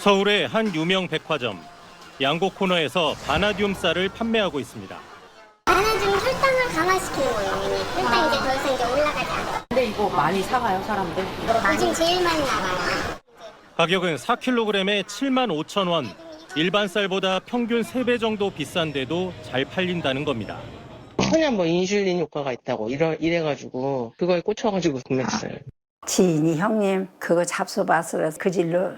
서울의 한 유명 백화점, 양곡 코너에서 바나듐 쌀을 판매하고 있습니다. 바나듐 혈당을 강화시키는 거예요. 혈당 이제 더 이상 이제 올라가지 않아. 근데 이거 많이 사가요, 사람들? 요즘 제일 많이 나가요. 가격은 4kg에 75,000원, 일반 쌀보다 평균 3배 정도 비싼데도 잘 팔린다는 겁니다. 천연 인슐린 효과가 있다고 이래가지고 그거에 꽂혀가지고 구매했어요. 지인이 형님 그거 잡숴봤으라 그 질로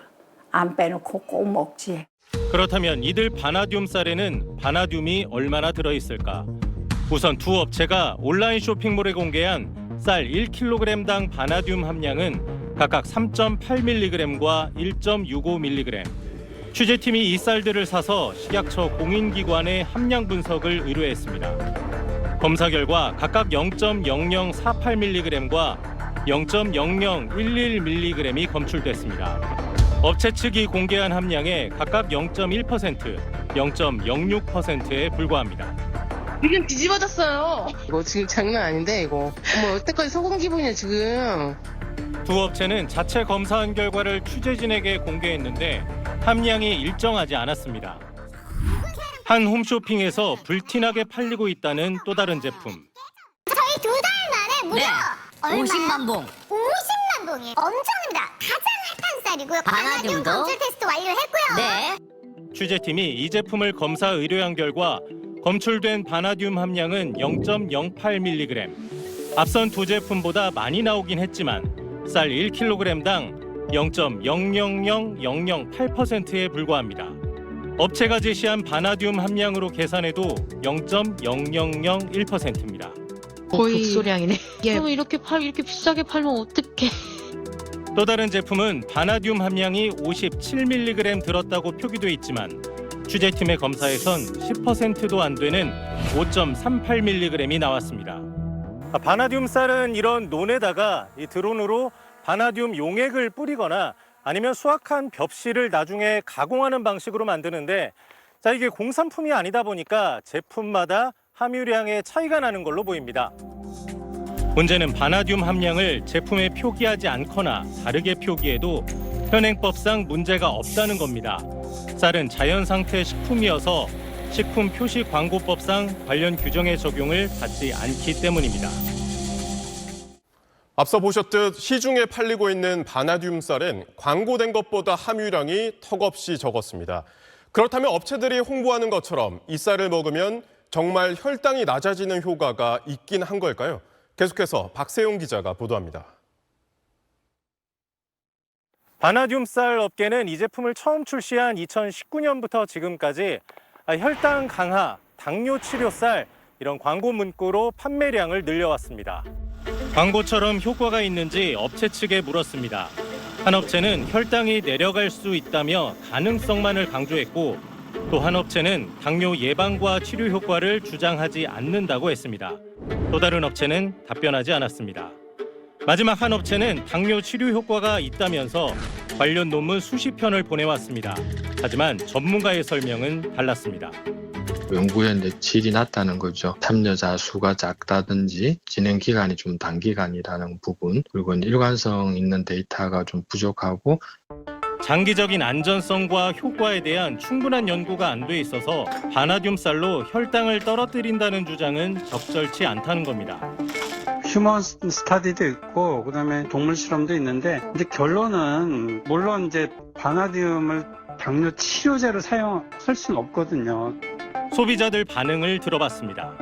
안 빼놓고 꼭 먹지. 그렇다면 이들 바나듐 쌀에는 바나듐이 얼마나 들어있을까? 우선 두 업체가 온라인 쇼핑몰에 공개한 쌀 1kg당 바나듐 함량은 각각 3.8mg과 1.65mg. 취재팀이 이 쌀들을 사서 식약처 공인기관에 함량 분석을 의뢰했습니다. 검사 결과 각각 0.0048mg과 0.0011mg이 검출됐습니다. 업체 측이 공개한 함량의 각각 0.1%, 0.06%에 불과합니다. 지금 뒤집어졌어요. 이거 지금 장난 아닌데 이거. 어머 여태까지 소금 기분이야 지금. 두 업체는 자체 검사한 결과를 취재진에게 공개했는데 함량이 일정하지 않았습니다. 한 홈쇼핑에서 불티나게 팔리고 있다는 또 다른 제품. 저희 2달 만에 무려 얼마요? 50만 봉. 50만 봉이에요. 엄청납니다. 가장 핫한 쌀이고요. 바나듐 바나듐도? 검출 테스트 완료했고요. 네. 취재팀이 이 제품을 검사 의뢰한 결과 검출된 바나듐 함량은 0.08mg. 앞선 두 제품보다 많이 나오긴 했지만 쌀 1kg당 0.000008%에 불과합니다. 업체가 제시한 바나듐 함량으로 계산해도 0.0001%입니다. 거의 극소량이네. 이렇게 비싸게 팔면 어떡해. 또 다른 제품은 바나듐 함량이 57mg 들었다고 표기돼 있지만 취재팀의 검사에선 10%도 안 되는 5.38mg이 나왔습니다. 바나듐 쌀은 이런 논에다가 이 드론으로 바나듐 용액을 뿌리거나 아니면 수확한 벽실을 나중에 가공하는 방식으로 만드는데 이게 공산품이 아니다 보니까 제품마다 함유량의 차이가 나는 걸로 보입니다. 문제는 바나듐 함량을 제품에 표기하지 않거나 다르게 표기해도 현행법상 문제가 없다는 겁니다. 쌀은 자연상태 식품이어서 식품표시광고법상 관련 규정의 적용을 받지 않기 때문입니다. 앞서 보셨듯 시중에 팔리고 있는 바나듐 쌀은 광고된 것보다 함유량이 턱없이 적었습니다. 그렇다면 업체들이 홍보하는 것처럼 이 쌀을 먹으면 정말 혈당이 낮아지는 효과가 있긴 한 걸까요? 계속해서 박세용 기자가 보도합니다. 바나듐 쌀 업계는 이 제품을 처음 출시한 2019년부터 지금까지 혈당 강화, 당뇨 치료 쌀 이런 광고 문구로 판매량을 늘려왔습니다. 광고처럼 효과가 있는지 업체 측에 물었습니다. 한 업체는 혈당이 내려갈 수 있다며 가능성만을 강조했고 또 한 업체는 당뇨 예방과 치료 효과를 주장하지 않는다고 했습니다. 또 다른 업체는 답변하지 않았습니다. 마지막 한 업체는 당뇨 치료 효과가 있다면서 관련 논문 수십 편을 보내왔습니다. 하지만 전문가의 설명은 달랐습니다. 연구에 질이 낮다는 거죠. 참여자 수가 작다든지 진행 기간이 좀 단기간이라는 부분, 그리고 일관성 있는 데이터가 좀 부족하고 장기적인 안전성과 효과에 대한 충분한 연구가 안 돼 있어서 바나듐 쌀로 혈당을 떨어뜨린다는 주장은 적절치 않다는 겁니다. 휴먼 스타디도 있고 그다음에 동물 실험도 있는데 이제 결론은 물론 이제 바나듐을 당뇨 치료제로 사용할 수는 없거든요. 소비자들 반응을 들어봤습니다.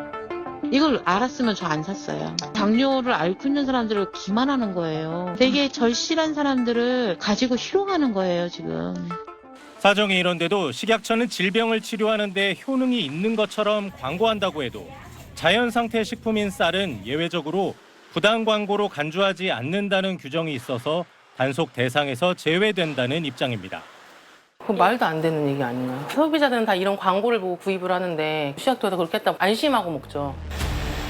이걸 알았으면 저 안 샀어요. 당뇨를 앓고 있는 사람들을 기만하는 거예요. 되게 절실한 사람들을 가지고 희롱하는 거예요, 지금. 사정이 이런데도 식약처는 질병을 치료하는 데 효능이 있는 것처럼 광고한다고 해도 자연상태 식품인 쌀은 예외적으로 부당 광고로 간주하지 않는다는 규정이 있어서 단속 대상에서 제외된다는 입장입니다. 그건 말도 안 되는 얘기 아닌가요? 소비자들은 다 이런 광고를 보고 구입을 하는데 식약처에서 그렇게 했다고 안심하고 먹죠.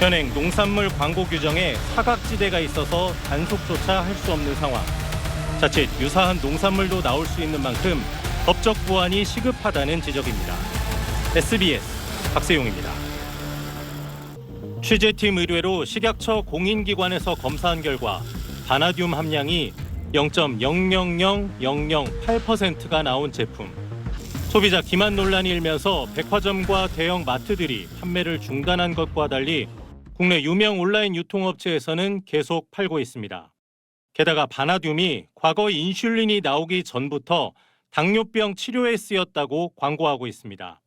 현행 농산물 광고 규정에 사각지대가 있어서 단속조차 할 수 없는 상황. 자칫 유사한 농산물도 나올 수 있는 만큼 법적 보완이 시급하다는 지적입니다. SBS 박세용입니다. 취재팀 의뢰로 식약처 공인기관에서 검사한 결과 바나듐 함량이 0.000008%가 나온 제품. 소비자 기만 논란이 일면서 백화점과 대형 마트들이 판매를 중단한 것과 달리 국내 유명 온라인 유통업체에서는 계속 팔고 있습니다. 게다가 바나듐이 과거 인슐린이 나오기 전부터 당뇨병 치료에 쓰였다고 광고하고 있습니다.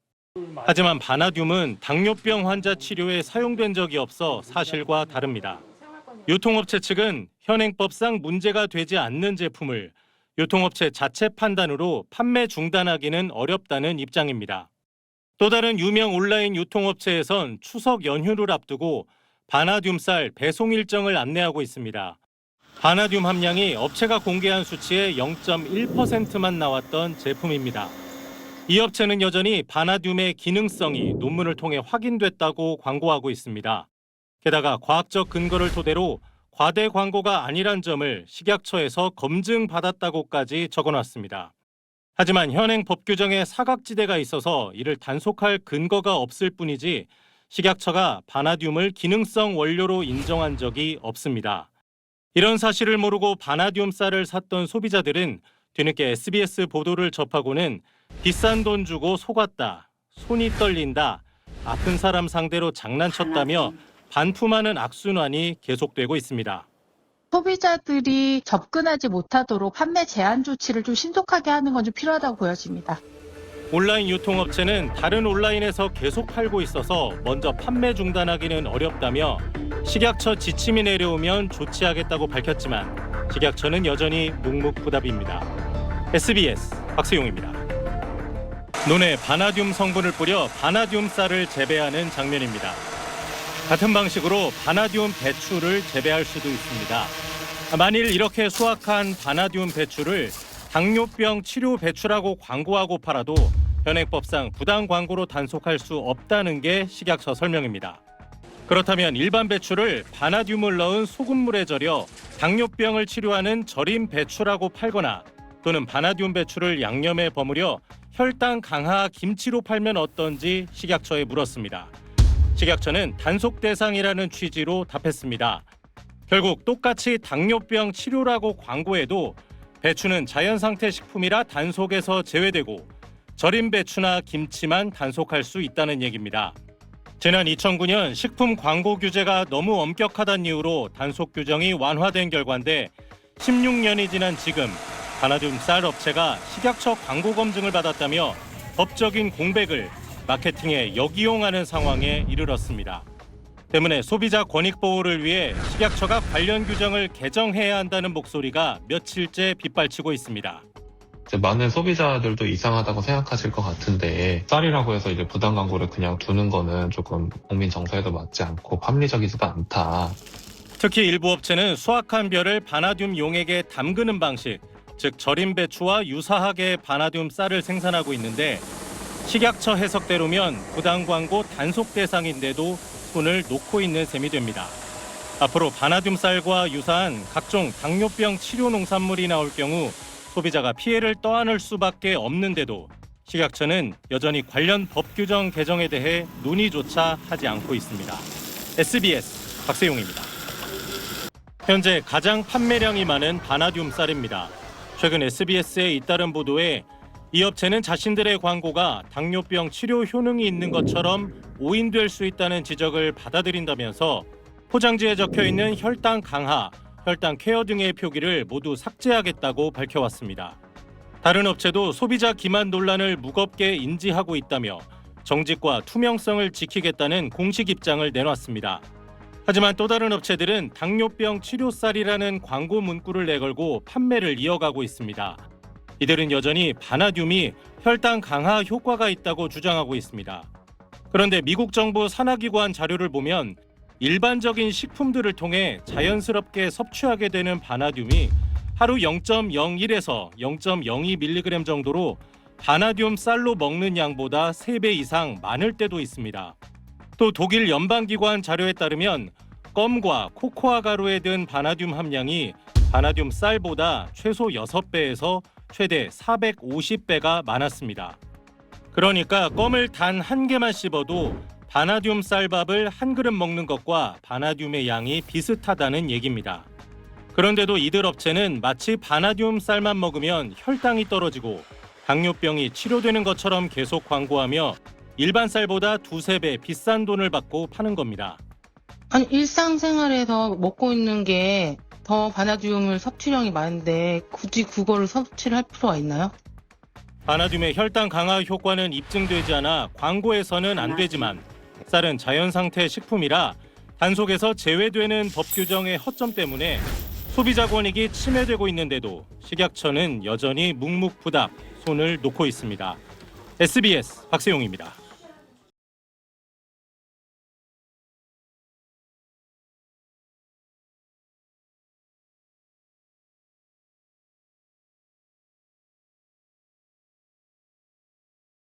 하지만 바나듐은 당뇨병 환자 치료에 사용된 적이 없어 사실과 다릅니다. 유통업체 측은 현행법상 문제가 되지 않는 제품을 유통업체 자체 판단으로 판매 중단하기는 어렵다는 입장입니다. 또 다른 유명 온라인 유통업체에선 추석 연휴를 앞두고 바나듐쌀 배송 일정을 안내하고 있습니다. 바나듐 함량이 업체가 공개한 수치의 0.1%만 나왔던 제품입니다. 이 업체는 여전히 바나듐의 기능성이 논문을 통해 확인됐다고 광고하고 있습니다. 게다가 과학적 근거를 토대로 과대 광고가 아니란 점을 식약처에서 검증받았다고까지 적어놨습니다. 하지만 현행 법 규정에 사각지대가 있어서 이를 단속할 근거가 없을 뿐이지 식약처가 바나듐을 기능성 원료로 인정한 적이 없습니다. 이런 사실을 모르고 바나듐 쌀을 샀던 소비자들은 뒤늦게 SBS 보도를 접하고는 비싼 돈 주고 속았다, 손이 떨린다, 아픈 사람 상대로 장난쳤다며 반품하는 악순환이 계속되고 있습니다. 소비자들이 접근하지 못하도록 판매 제한 조치를 좀 신속하게 하는 건 좀 필요하다고 보여집니다. 온라인 유통업체는 다른 온라인에서 계속 팔고 있어서 먼저 판매 중단하기는 어렵다며 식약처 지침이 내려오면 조치하겠다고 밝혔지만 식약처는 여전히 묵묵부답입니다. SBS 박세용입니다. 논에 바나듐 성분을 뿌려 바나듐 쌀을 재배하는 장면입니다. 같은 방식으로 바나듐 배추를 재배할 수도 있습니다. 만일 이렇게 수확한 바나듐 배추를 당뇨병 치료 배추라고 광고하고 팔아도 현행법상 부당 광고로 단속할 수 없다는 게 식약처 설명입니다. 그렇다면 일반 배추를 바나듐을 넣은 소금물에 절여 당뇨병을 치료하는 절임 배추라고 팔거나 또는 바나듐 배추를 양념에 버무려 혈당 강화 김치로 팔면 어떤지 식약처에 물었습니다. 식약처는 단속 대상이라는 취지로 답했습니다. 결국 똑같이 당뇨병 치료라고 광고해도 배추는 자연상태 식품이라 단속에서 제외되고 절임 배추나 김치만 단속할 수 있다는 얘기입니다. 지난 2009년 식품 광고 규제가 너무 엄격하다는 이유로 단속 규정이 완화된 결과인데 16년이 지난 지금 바나듐 쌀 업체가 식약처 광고 검증을 받았다며 법적인 공백을 마케팅에 역이용하는 상황에 이르렀습니다. 때문에 소비자 권익 보호를 위해 식약처가 관련 규정을 개정해야 한다는 목소리가 며칠째 빗발치고 있습니다. 많은 소비자들도 이상하다고 생각하실 것 같은데 쌀이라고 해서 이제 부당 광고를 그냥 두는 거는 조금 국민 정서에도 맞지 않고 합리적이지도 않다. 특히 일부 업체는 수확한 벼를 바나듐 용액에 담그는 방식, 즉 절임 배추와 유사하게 바나듐 쌀을 생산하고 있는데 식약처 해석대로면 부당 광고 단속 대상인데도 손을 놓고 있는 셈이 됩니다. 앞으로 바나듐 쌀과 유사한 각종 당뇨병 치료 농산물이 나올 경우 소비자가 피해를 떠안을 수밖에 없는데도 식약처는 여전히 관련 법 규정 개정에 대해 논의조차 하지 않고 있습니다. SBS 박세용입니다. 현재 가장 판매량이 많은 바나듐 쌀입니다. 최근 SBS의 잇따른 보도에 이 업체는 자신들의 광고가 당뇨병 치료 효능이 있는 것처럼 오인될 수 있다는 지적을 받아들인다면서 포장지에 적혀있는 혈당 강화, 혈당 케어 등의 표기를 모두 삭제하겠다고 밝혀왔습니다. 다른 업체도 소비자 기만 논란을 무겁게 인지하고 있다며 정직과 투명성을 지키겠다는 공식 입장을 내놨습니다. 하지만 또 다른 업체들은 당뇨병 치료쌀이라는 광고 문구를 내걸고 판매를 이어가고 있습니다. 이들은 여전히 바나듐이 혈당 강화 효과가 있다고 주장하고 있습니다. 그런데 미국 정부 산하기관 자료를 보면 일반적인 식품들을 통해 자연스럽게 섭취하게 되는 바나듐이 하루 0.01에서 0.02mg 정도로 바나듐 쌀로 먹는 양보다 3배 이상 많을 때도 있습니다. 또 독일 연방기관 자료에 따르면 껌과 코코아 가루에 든 바나듐 함량이 바나듐 쌀보다 최소 6배에서 최대 450배가 많았습니다. 그러니까 껌을 단 한 개만 씹어도 바나듐 쌀밥을 한 그릇 먹는 것과 바나듐의 양이 비슷하다는 얘기입니다. 그런데도 이들 업체는 마치 바나듐 쌀만 먹으면 혈당이 떨어지고 당뇨병이 치료되는 것처럼 계속 광고하며 일반 쌀보다 2~3배 비싼 돈을 받고 파는 겁니다. 아니 일상생활에서 먹고 있는 게 더 바나듐을 섭취량이 많은데 굳이 그거를 섭취를 할 필요가 있나요? 바나듐의 혈당 강화 효과는 입증되지 않아 광고에서는 안 되지만 쌀은 자연상태 식품이라 단속에서 제외되는 법 규정의 허점 때문에 소비자 권익이 침해되고 있는데도 식약처는 여전히 묵묵부답 손을 놓고 있습니다. SBS 박세용입니다.